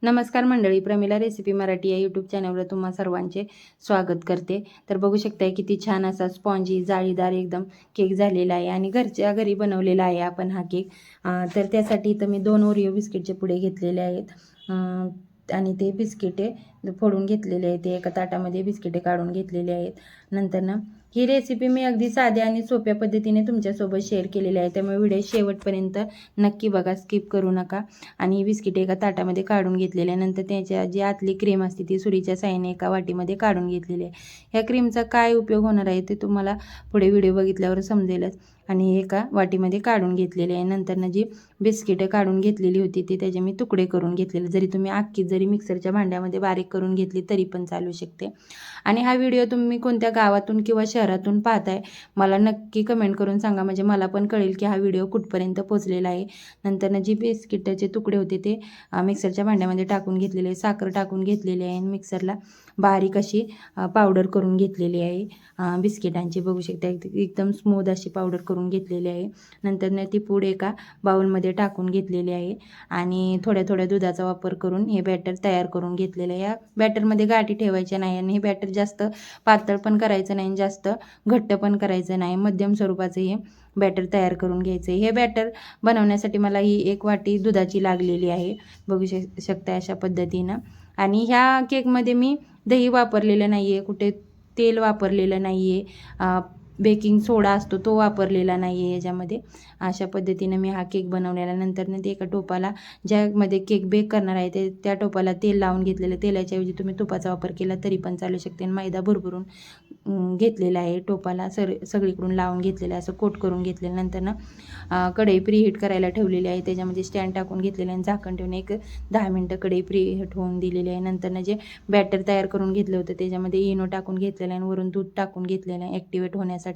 नमस्कार मंडळी, प्रमिला रेसिपी मराठी या यूट्यूब चॅनलवर तुम्हा सर्वांचे स्वागत करते. तर बघू शकताय किती छान असा स्पॉन्जी जाळीदार एकदम केक झालेला आहे आणि घरच्या घरी बनवलेला आहे आपण हा केक. तर त्यासाठी इथं मी 2 ओरिओ बिस्किटचे पुडे घेतलेले आहेत आणि ते बिस्किटे फोडून घेतलेले आहेत. ते एका ताटामध्ये बिस्किटे काढून घेतलेले आहेत. नंतर ही रेसिपी मी अगदी साध्या आणि सोप्या पद्धतीने तुमच्यासोबत शेअर केलेली आहे, त्यामुळे व्हिडिओ शेवटपर्यंत नक्की बघा, स्किप करू नका. आणि ही बिस्किटे एका ताटामध्ये काढून घेतलेले आहे. नंतर त्याच्या जी आतली क्रीम असते ती सुरीच्या साहाय्याने एका वाटीमध्ये काढून घेतलेली आहे. ह्या क्रीमचा काय उपयोग होणार आहे ते तुम्हाला पुढे व्हिडिओ बघितल्यावर समजेलच. आणि एका वाटीमध्ये काढून घेतलेले आहे. नंतर जी बिस्किटं काढून घेतलेली होती ती त्याचे मी तुकडे करून घेतलेले. जरी तुम्ही अख्खी जरी मिक्सरच्या भांड्यामध्ये बारीक करून घेतली तरी पण चालू शकते. आणि हा व्हिडिओ तुम्ही कोणत्या गावातून किंवा शहरातून पाहताय मला नक्की कमेंट करून सांगा, म्हणजे मला पण कळेल की हा व्हिडिओ कुठपर्यंत पोहोचलेला आहे. नंतर जी बिस्किटाचे तुकडे होते ते मिक्सरच्या भांड्यामध्ये टाकून घेतलेले, साखर टाकून घेतलेली आहे आणि मिक्सरला बारीक अशी पावडर करून घेतलेली आहे बिस्किटांची. बघू शकता एकदम स्मूथ अशी पावडर करून घेतलेली आहे. नंतर ती पूड एका बाउलमध्ये टाकून घेतलेली आहे आणि थोड्या थोड्या दुधाचा वापर करून हे बॅटर तयार करून घेतलेलं आहे. या बॅटरमध्ये गाठी ठेवायच्या नाही आणि हे बॅटर जास्त पातळ पण करायचं नाही, जास्त घट्ट पण करायचं नाही, मध्यम स्वरूपाचं हे बॅटर तयार करून घ्यायचं आहे. हे बॅटर बनवण्यासाठी मला ही 1 वाटी दुधाची लागलेली आहे. बघू शकता अशा पद्धतीनं. आणि ह्या केकमध्ये मी दही वापरलेलं नाही आहे, कुठे तेल वापरलेलं नाही आहे, बेकिंग सोडा असतो तो वापरलेला नाही आहे याच्यामध्ये. अशा पद्धतीनं मी हा केक बनवलेला. नंतर ते एका टोपाला ज्यामध्ये केक बेक करणार आहे त्या टोपाला तेल लावून घेतलेलं. तेलाच्याऐवजी तुम्ही तुपाचा वापर केला तरी पण चालू शकते. मैदा भरभरून घेतलेला आहे, टोपाला सगळीकडून लावून घेतलेलं आहे, असं कोट करून घेतलेलं. नंतर कढई प्रीहीट करायला ठेवलेली आहे, त्याच्यामध्ये स्टँड टाकून घेतलेलं आणि झाकण ठेवून एक 10 मिनटं कढई प्रीहीट होऊन दिलेली आहे. नंतर जे बॅटर तयार करून घेतलं होतं त्याच्यामध्ये इनो टाकून घेतलेलं आहे आणि वरून दूध टाकून घेतलेलं आहे ॲक्टिवेट होण्यासाठी.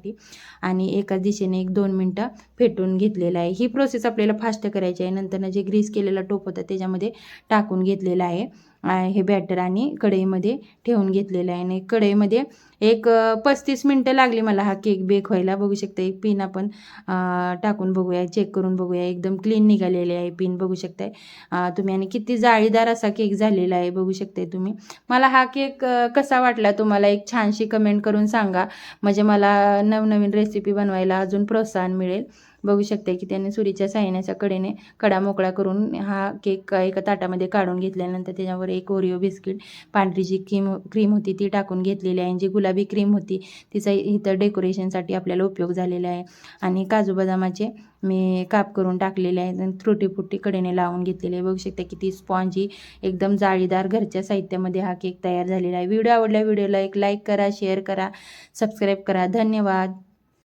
आणि एका दिशेने 1-2 मिनटं फेटून घेतलेलं आहे. ही प्रोसेस आपल्याला फास्ट करायची आहे. नंतर जे ग्रीस केलेला टोप होता त्याच्यामध्ये टाकून घेतलेलं आहे हे बॅटर आणि कढईमध्ये ठेवून घेतलेलं आहे. आणि कढईमध्ये एक 35 मिनटं लागली मला हा केक बेक व्हायला. बघू शकता एक पिन आपण टाकून बघूया, चेक करून बघूया. एकदम क्लीन निघालेले आहे पिन, बघू शकताय तुम्ही. आणि किती जाळीदार असा केक झालेला आहे बघू शकताय तुम्ही. मला हा केक कसा वाटला तुम्हाला एक छानशी कमेंट करून सांगा, म्हणजे मला नवनवीन रेसिपी बनवायला अजून प्रोत्साहन मिळेल. बघू शकता की त्याने सुरीच्या साहाय्याने कडेने कडा मोकळा करून हा केक एका ताटामध्ये काढून घेतल्यानंतर त्याच्यावर 1 ओरिओ बिस्किट, पांढरी जी क्रीम होती ती टाकून घेतलेली आहे. जी गुलाबी क्रीम होती तिचा इथं डेकोरेशनसाठी आपल्याला उपयोग झालेला आहे. आणि काजू बदामाचे मी काप करून टाकलेले आहेत आणि फ्रुटी फ्रुटी कडेने लावून घेतलेले आहे. बघू शकता किती स्पॉन्जी एकदम जाळीदार घरच्या साहित्यामध्ये हा केक तयार झालेला आहे. व्हिडिओ आवडला व्हिडिओला एक लाईक करा, शेअर करा, सबस्क्राईब करा. धन्यवाद.